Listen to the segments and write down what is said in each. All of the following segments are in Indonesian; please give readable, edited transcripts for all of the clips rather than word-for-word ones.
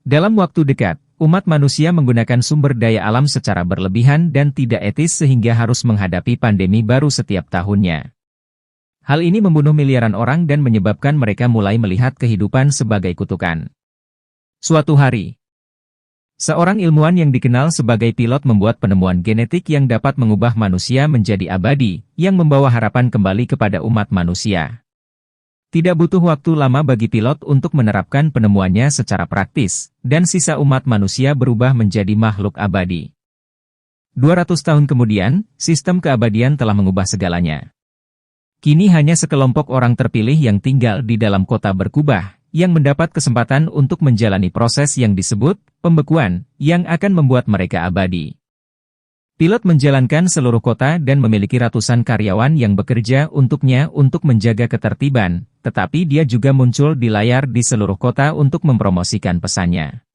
Dalam waktu dekat, umat manusia menggunakan sumber daya alam secara berlebihan dan tidak etis sehingga harus menghadapi pandemi baru setiap tahunnya. Hal ini membunuh miliaran orang dan menyebabkan mereka mulai melihat kehidupan sebagai kutukan. Suatu hari, seorang ilmuwan yang dikenal sebagai pilot membuat penemuan genetik yang dapat mengubah manusia menjadi abadi, yang membawa harapan kembali kepada umat manusia. Tidak butuh waktu lama bagi pilot untuk menerapkan penemuannya secara praktis, dan sisa umat manusia berubah menjadi makhluk abadi. 200 tahun kemudian, sistem keabadian telah mengubah segalanya. Kini hanya sekelompok orang terpilih yang tinggal di dalam kota berkubah, yang mendapat kesempatan untuk menjalani proses yang disebut pembekuan, yang akan membuat mereka abadi. Pilot menjalankan seluruh kota dan memiliki ratusan karyawan yang bekerja untuknya untuk menjaga ketertiban, tetapi dia juga muncul di layar di seluruh kota untuk mempromosikan pesannya.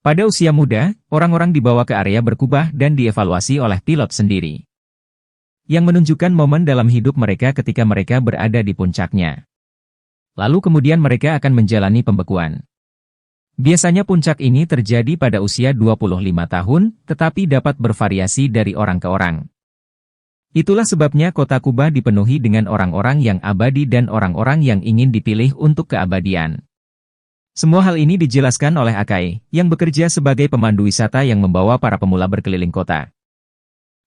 Pada usia muda, orang-orang dibawa ke area berkubah dan dievaluasi oleh pilot sendiri, yang menunjukkan momen dalam hidup mereka ketika mereka berada di puncaknya. Lalu kemudian mereka akan menjalani pembekuan. Biasanya puncak ini terjadi pada usia 25 tahun, tetapi dapat bervariasi dari orang ke orang. Itulah sebabnya kota Kubah dipenuhi dengan orang-orang yang abadi dan orang-orang yang ingin dipilih untuk keabadian. Semua hal ini dijelaskan oleh Akai, yang bekerja sebagai pemandu wisata yang membawa para pemula berkeliling kota,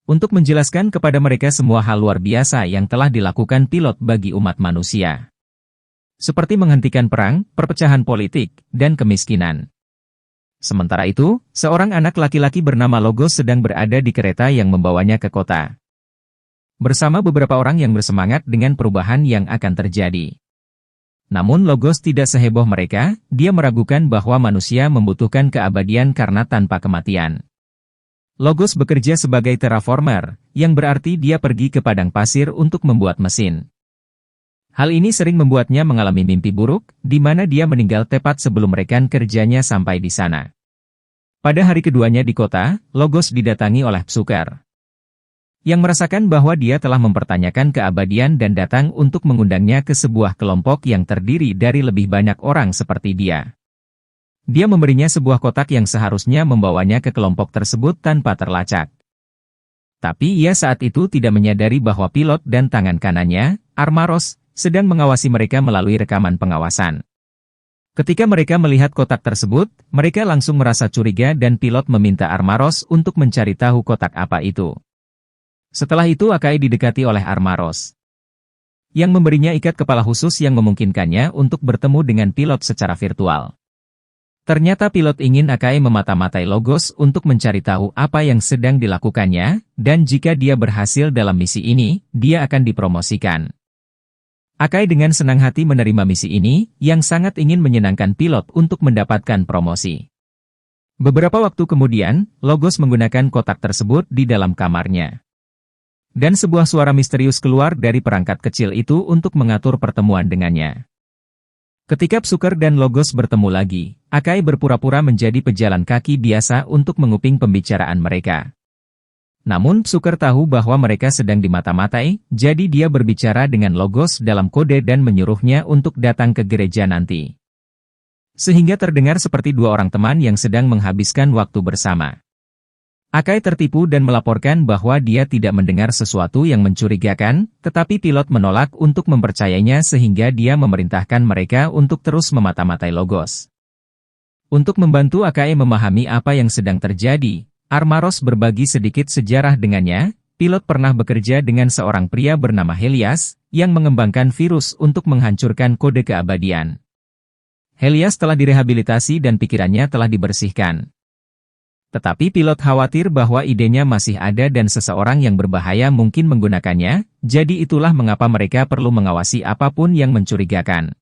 untuk menjelaskan kepada mereka semua hal luar biasa yang telah dilakukan pilot bagi umat manusia, seperti menghentikan perang, perpecahan politik, dan kemiskinan. Sementara itu, seorang anak laki-laki bernama Logos sedang berada di kereta yang membawanya ke kota, bersama beberapa orang yang bersemangat dengan perubahan yang akan terjadi. Namun Logos tidak seheboh mereka, dia meragukan bahwa manusia membutuhkan keabadian karena tanpa kematian. Logos bekerja sebagai terraformer, yang berarti dia pergi ke padang pasir untuk membuat mesin. Hal ini sering membuatnya mengalami mimpi buruk, di mana dia meninggal tepat sebelum rekan kerjanya sampai di sana. Pada hari keduanya di kota, Logos didatangi oleh Psukar, yang merasakan bahwa dia telah mempertanyakan keabadian dan datang untuk mengundangnya ke sebuah kelompok yang terdiri dari lebih banyak orang seperti dia. Dia memberinya sebuah kotak yang seharusnya membawanya ke kelompok tersebut tanpa terlacak. Tapi ia saat itu tidak menyadari bahwa pilot dan tangan kanannya, Armaros, sedang mengawasi mereka melalui rekaman pengawasan. Ketika mereka melihat kotak tersebut, mereka langsung merasa curiga dan pilot meminta Armaros untuk mencari tahu kotak apa itu. Setelah itu Akai didekati oleh Armaros, yang memberinya ikat kepala khusus yang memungkinkannya untuk bertemu dengan pilot secara virtual. Ternyata pilot ingin Akai memata-matai Logos untuk mencari tahu apa yang sedang dilakukannya, dan jika dia berhasil dalam misi ini, dia akan dipromosikan. Akai dengan senang hati menerima misi ini, yang sangat ingin menyenangkan pilot untuk mendapatkan promosi. Beberapa waktu kemudian, Logos menggunakan kotak tersebut di dalam kamarnya. Dan sebuah suara misterius keluar dari perangkat kecil itu untuk mengatur pertemuan dengannya. Ketika Psukar dan Logos bertemu lagi, Akai berpura-pura menjadi pejalan kaki biasa untuk menguping pembicaraan mereka. Namun Psukar tahu bahwa mereka sedang dimata-matai, jadi dia berbicara dengan Logos dalam kode dan menyuruhnya untuk datang ke gereja nanti. Sehingga terdengar seperti dua orang teman yang sedang menghabiskan waktu bersama. Akai tertipu dan melaporkan bahwa dia tidak mendengar sesuatu yang mencurigakan, tetapi pilot menolak untuk mempercayainya sehingga dia memerintahkan mereka untuk terus memata-matai Logos. Untuk membantu Akai memahami apa yang sedang terjadi, Armaros berbagi sedikit sejarah dengannya. Pilot pernah bekerja dengan seorang pria bernama Helias, yang mengembangkan virus untuk menghancurkan kode keabadian. Helias telah direhabilitasi dan pikirannya telah dibersihkan. Tetapi pilot khawatir bahwa idenya masih ada dan seseorang yang berbahaya mungkin menggunakannya, jadi itulah mengapa mereka perlu mengawasi apapun yang mencurigakan.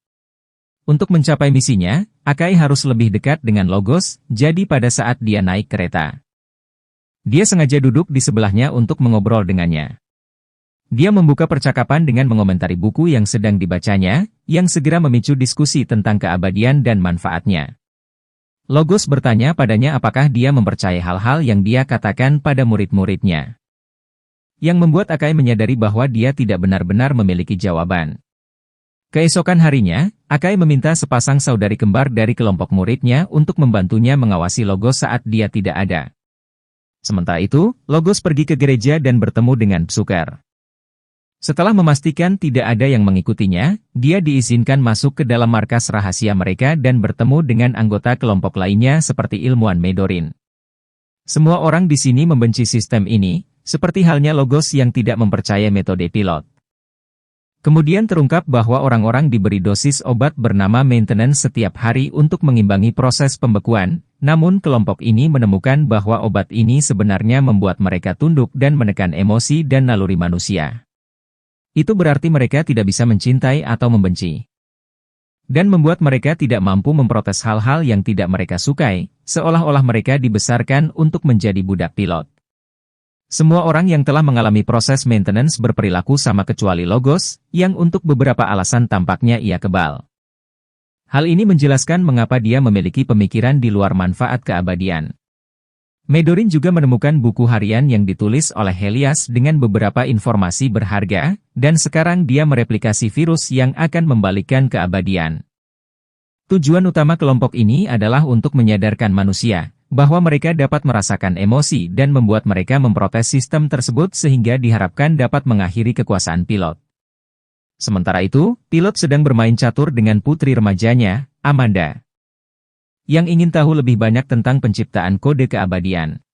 Untuk mencapai misinya, Akai harus lebih dekat dengan Logos, jadi pada saat dia naik kereta, dia sengaja duduk di sebelahnya untuk mengobrol dengannya. Dia membuka percakapan dengan mengomentari buku yang sedang dibacanya, yang segera memicu diskusi tentang keabadian dan manfaatnya. Logos bertanya padanya apakah dia mempercayai hal-hal yang dia katakan pada murid-muridnya, yang membuat Akai menyadari bahwa dia tidak benar-benar memiliki jawaban. Keesokan harinya, Akai meminta sepasang saudari kembar dari kelompok muridnya untuk membantunya mengawasi Logos saat dia tidak ada. Sementara itu, Logos pergi ke gereja dan bertemu dengan Psukar. Setelah memastikan tidak ada yang mengikutinya, dia diizinkan masuk ke dalam markas rahasia mereka dan bertemu dengan anggota kelompok lainnya seperti ilmuwan Medorin. Semua orang di sini membenci sistem ini, seperti halnya Logos yang tidak mempercayai metode pilot. Kemudian terungkap bahwa orang-orang diberi dosis obat bernama maintenance setiap hari untuk mengimbangi proses pembekuan, namun kelompok ini menemukan bahwa obat ini sebenarnya membuat mereka tunduk dan menekan emosi dan naluri manusia. Itu berarti mereka tidak bisa mencintai atau membenci. Dan membuat mereka tidak mampu memprotes hal-hal yang tidak mereka sukai, seolah-olah mereka dibesarkan untuk menjadi budak pilot. Semua orang yang telah mengalami proses maintenance berperilaku sama kecuali Logos, yang untuk beberapa alasan tampaknya ia kebal. Hal ini menjelaskan mengapa dia memiliki pemikiran di luar manfaat keabadian. Medorin juga menemukan buku harian yang ditulis oleh Helias dengan beberapa informasi berharga, dan sekarang dia mereplikasi virus yang akan membalikkan keabadian. Tujuan utama kelompok ini adalah untuk menyadarkan manusia bahwa mereka dapat merasakan emosi dan membuat mereka memprotes sistem tersebut sehingga diharapkan dapat mengakhiri kekuasaan pilot. Sementara itu, pilot sedang bermain catur dengan putri remajanya, Amanda, yang ingin tahu lebih banyak tentang penciptaan kode keabadian.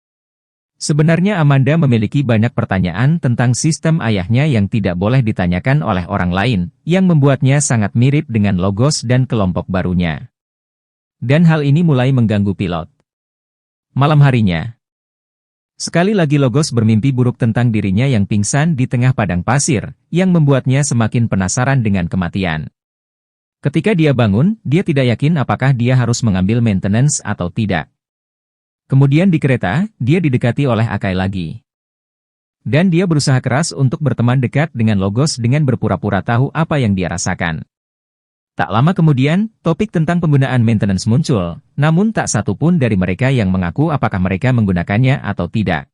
Sebenarnya Amanda memiliki banyak pertanyaan tentang sistem ayahnya yang tidak boleh ditanyakan oleh orang lain, yang membuatnya sangat mirip dengan Logos dan kelompok barunya. Dan hal ini mulai mengganggu pilot. Malam harinya, sekali lagi Logos bermimpi buruk tentang dirinya yang pingsan di tengah padang pasir, yang membuatnya semakin penasaran dengan kematian. Ketika dia bangun, dia tidak yakin apakah dia harus mengambil maintenance atau tidak. Kemudian di kereta, dia didekati oleh Akai lagi. Dan dia berusaha keras untuk berteman dekat dengan Logos dengan berpura-pura tahu apa yang dia rasakan. Tak lama kemudian, topik tentang penggunaan maintenance muncul, namun tak satu pun dari mereka yang mengaku apakah mereka menggunakannya atau tidak.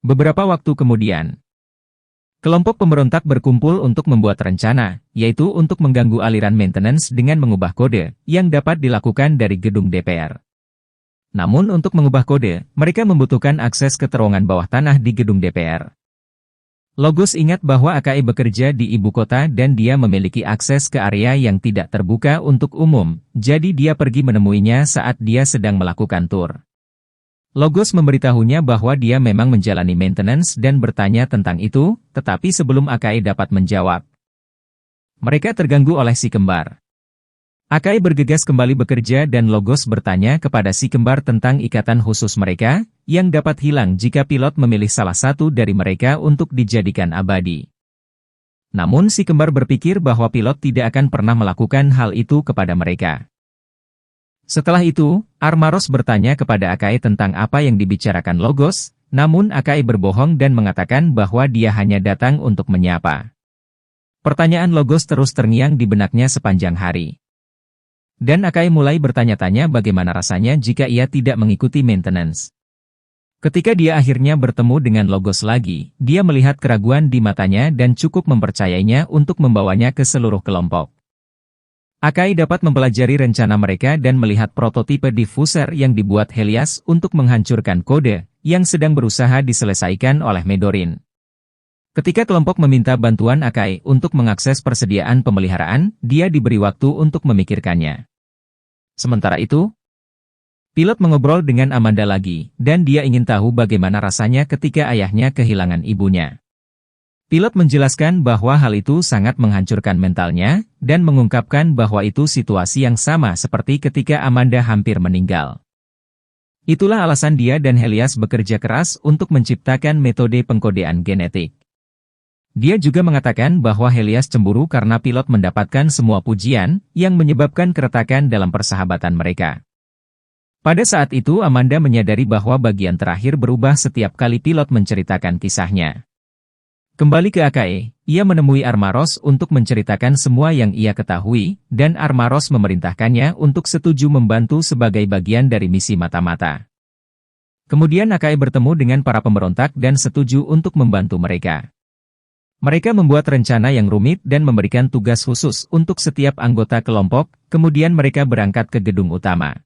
Beberapa waktu kemudian, kelompok pemberontak berkumpul untuk membuat rencana, yaitu untuk mengganggu aliran maintenance dengan mengubah kode, yang dapat dilakukan dari gedung DPR. Namun untuk mengubah kode, mereka membutuhkan akses ke terowongan bawah tanah di gedung DPR. Logos ingat bahwa Akai bekerja di ibu kota dan dia memiliki akses ke area yang tidak terbuka untuk umum, jadi dia pergi menemuinya saat dia sedang melakukan tur. Logos memberitahunya bahwa dia memang menjalani maintenance dan bertanya tentang itu, tetapi sebelum Akai dapat menjawab, mereka terganggu oleh si kembar. Akai bergegas kembali bekerja dan Logos bertanya kepada si kembar tentang ikatan khusus mereka, yang dapat hilang jika pilot memilih salah satu dari mereka untuk dijadikan abadi. Namun si kembar berpikir bahwa pilot tidak akan pernah melakukan hal itu kepada mereka. Setelah itu, Armaros bertanya kepada Akai tentang apa yang dibicarakan Logos, namun Akai berbohong dan mengatakan bahwa dia hanya datang untuk menyapa. Pertanyaan Logos terus terngiang di benaknya sepanjang hari. Dan Akai mulai bertanya-tanya bagaimana rasanya jika ia tidak mengikuti maintenance. Ketika dia akhirnya bertemu dengan Logos lagi, dia melihat keraguan di matanya dan cukup mempercayainya untuk membawanya ke seluruh kelompok. Akai dapat mempelajari rencana mereka dan melihat prototipe diffuser yang dibuat Helias untuk menghancurkan kode, yang sedang berusaha diselesaikan oleh Medorin. Ketika kelompok meminta bantuan Akai untuk mengakses persediaan pemeliharaan, dia diberi waktu untuk memikirkannya. Sementara itu, pilot mengobrol dengan Amanda lagi, dan dia ingin tahu bagaimana rasanya ketika ayahnya kehilangan ibunya. Pilot menjelaskan bahwa hal itu sangat menghancurkan mentalnya, dan mengungkapkan bahwa itu situasi yang sama seperti ketika Amanda hampir meninggal. Itulah alasan dia dan Helias bekerja keras untuk menciptakan metode pengkodean genetik. Dia juga mengatakan bahwa Helias cemburu karena pilot mendapatkan semua pujian, yang menyebabkan keretakan dalam persahabatan mereka. Pada saat itu Amanda menyadari bahwa bagian terakhir berubah setiap kali pilot menceritakan kisahnya. Kembali ke Akai, ia menemui Armaros untuk menceritakan semua yang ia ketahui, dan Armaros memerintahkannya untuk setuju membantu sebagai bagian dari misi mata-mata. Kemudian Akai bertemu dengan para pemberontak dan setuju untuk membantu mereka. Mereka membuat rencana yang rumit dan memberikan tugas khusus untuk setiap anggota kelompok, kemudian mereka berangkat ke gedung utama.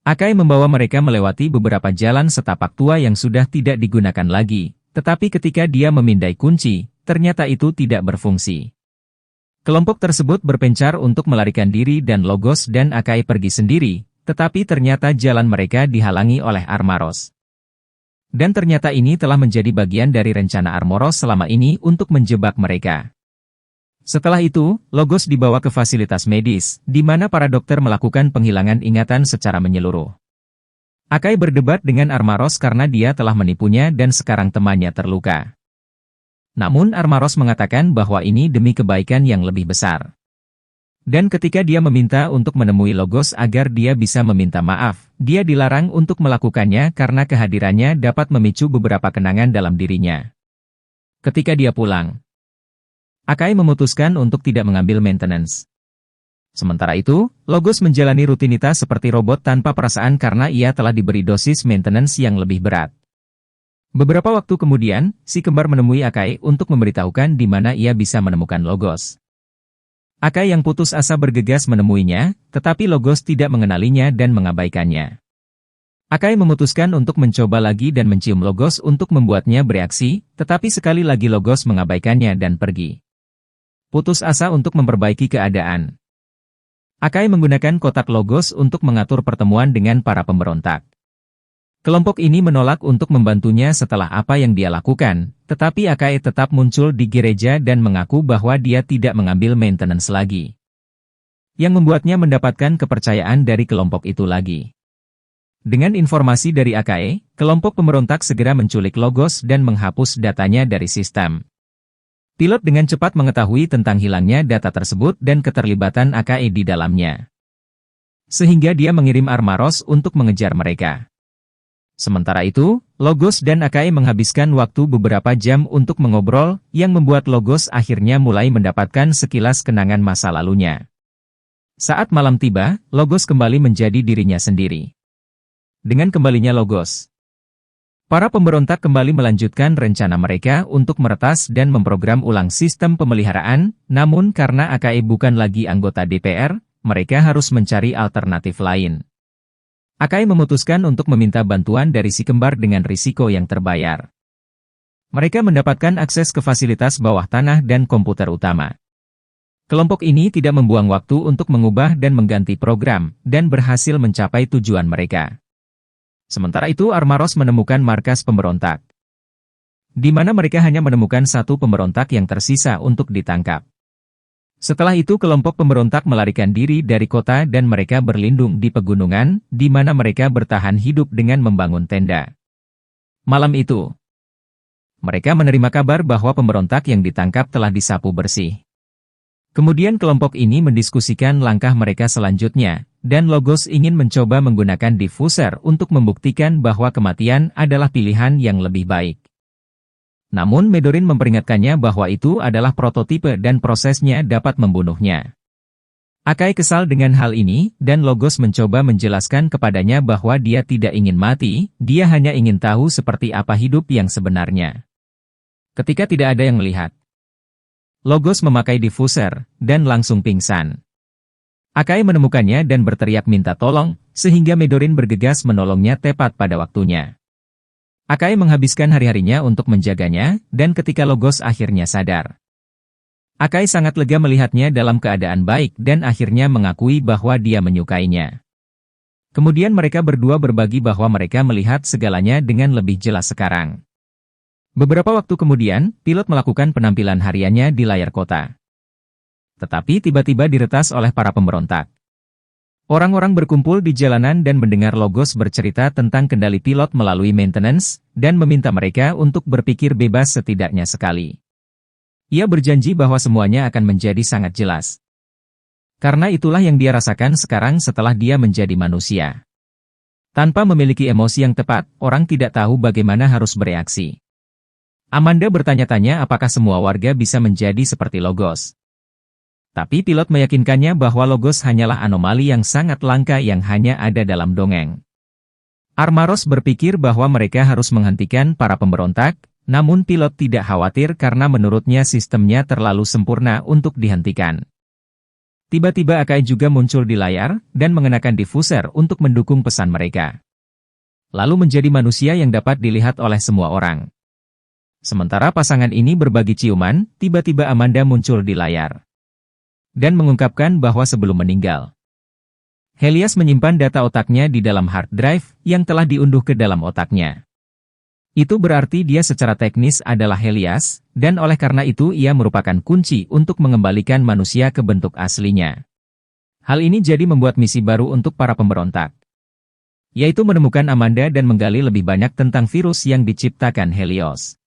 Akai membawa mereka melewati beberapa jalan setapak tua yang sudah tidak digunakan lagi, tetapi ketika dia memindai kunci, ternyata itu tidak berfungsi. Kelompok tersebut berpencar untuk melarikan diri dan Logos dan Akai pergi sendiri, tetapi ternyata jalan mereka dihalangi oleh Armaros. Dan ternyata ini telah menjadi bagian dari rencana Armaros selama ini untuk menjebak mereka. Setelah itu, Logos dibawa ke fasilitas medis, di mana para dokter melakukan penghilangan ingatan secara menyeluruh. Akai berdebat dengan Armaros karena dia telah menipunya dan sekarang temannya terluka. Namun Armaros mengatakan bahwa ini demi kebaikan yang lebih besar. Dan ketika dia meminta untuk menemui Logos agar dia bisa meminta maaf, dia dilarang untuk melakukannya karena kehadirannya dapat memicu beberapa kenangan dalam dirinya. Ketika dia pulang, Akai memutuskan untuk tidak mengambil maintenance. Sementara itu, Logos menjalani rutinitas seperti robot tanpa perasaan karena ia telah diberi dosis maintenance yang lebih berat. Beberapa waktu kemudian, si kembar menemui Akai untuk memberitahukan di mana ia bisa menemukan Logos. Akai yang putus asa bergegas menemuinya, tetapi Logos tidak mengenalinya dan mengabaikannya. Akai memutuskan untuk mencoba lagi dan mencium Logos untuk membuatnya bereaksi, tetapi sekali lagi Logos mengabaikannya dan pergi. Putus asa untuk memperbaiki keadaan. Akai menggunakan kotak Logos untuk mengatur pertemuan dengan para pemberontak. Kelompok ini menolak untuk membantunya setelah apa yang dia lakukan, tetapi Akai tetap muncul di gereja dan mengaku bahwa dia tidak mengambil maintenance lagi. Yang membuatnya mendapatkan kepercayaan dari kelompok itu lagi. Dengan informasi dari Akai, kelompok pemberontak segera menculik Logos dan menghapus datanya dari sistem. Pilot dengan cepat mengetahui tentang hilangnya data tersebut dan keterlibatan Akai di dalamnya. Sehingga dia mengirim Armaros untuk mengejar mereka. Sementara itu, Logos dan Akai menghabiskan waktu beberapa jam untuk mengobrol, yang membuat Logos akhirnya mulai mendapatkan sekilas kenangan masa lalunya. Saat malam tiba, Logos kembali menjadi dirinya sendiri. Dengan kembalinya Logos, para pemberontak kembali melanjutkan rencana mereka untuk meretas dan memprogram ulang sistem pemeliharaan, namun karena Akai bukan lagi anggota DPR, mereka harus mencari alternatif lain. Akai memutuskan untuk meminta bantuan dari si kembar dengan risiko yang terbayar. Mereka mendapatkan akses ke fasilitas bawah tanah dan komputer utama. Kelompok ini tidak membuang waktu untuk mengubah dan mengganti program, dan berhasil mencapai tujuan mereka. Sementara itu Armaros menemukan markas pemberontak, di mana mereka hanya menemukan satu pemberontak yang tersisa untuk ditangkap. Setelah itu kelompok pemberontak melarikan diri dari kota dan mereka berlindung di pegunungan, di mana mereka bertahan hidup dengan membangun tenda. Malam itu, mereka menerima kabar bahwa pemberontak yang ditangkap telah disapu bersih. Kemudian kelompok ini mendiskusikan langkah mereka selanjutnya, dan Logos ingin mencoba menggunakan diffuser untuk membuktikan bahwa kematian adalah pilihan yang lebih baik. Namun Medorin memperingatkannya bahwa itu adalah prototipe dan prosesnya dapat membunuhnya. Akai kesal dengan hal ini, dan Logos mencoba menjelaskan kepadanya bahwa dia tidak ingin mati, dia hanya ingin tahu seperti apa hidup yang sebenarnya. Ketika tidak ada yang melihat, Logos memakai diffuser, dan langsung pingsan. Akai menemukannya dan berteriak minta tolong, sehingga Medorin bergegas menolongnya tepat pada waktunya. Akai menghabiskan hari-harinya untuk menjaganya, dan ketika Logos akhirnya sadar, Akai sangat lega melihatnya dalam keadaan baik dan akhirnya mengakui bahwa dia menyukainya. Kemudian mereka berdua berbagi bahwa mereka melihat segalanya dengan lebih jelas sekarang. Beberapa waktu kemudian, pilot melakukan penampilan hariannya di layar kota. Tetapi tiba-tiba diretas oleh para pemberontak. Orang-orang berkumpul di jalanan dan mendengar Logos bercerita tentang kendali pilot melalui maintenance, dan meminta mereka untuk berpikir bebas setidaknya sekali. Ia berjanji bahwa semuanya akan menjadi sangat jelas. Karena itulah yang dia rasakan sekarang setelah dia menjadi manusia. Tanpa memiliki emosi yang tepat, orang tidak tahu bagaimana harus bereaksi. Amanda bertanya-tanya apakah semua warga bisa menjadi seperti Logos. Tapi pilot meyakinkannya bahwa Logos hanyalah anomali yang sangat langka yang hanya ada dalam dongeng. Armaros berpikir bahwa mereka harus menghentikan para pemberontak, Namun pilot tidak khawatir karena menurutnya sistemnya terlalu sempurna untuk dihentikan. Tiba-tiba Akai juga muncul di layar, dan mengenakan diffuser untuk mendukung pesan mereka. Lalu menjadi manusia yang dapat dilihat oleh semua orang. Sementara pasangan ini berbagi ciuman, tiba-tiba Amanda muncul di layar. Dan mengungkapkan bahwa sebelum meninggal, Helias menyimpan data otaknya di dalam hard drive yang telah diunduh ke dalam otaknya. Itu berarti dia secara teknis adalah Helias, dan oleh karena itu ia merupakan kunci untuk mengembalikan manusia ke bentuk aslinya. Hal ini jadi membuat misi baru untuk para pemberontak, yaitu menemukan Amanda dan menggali lebih banyak tentang virus yang diciptakan Helios.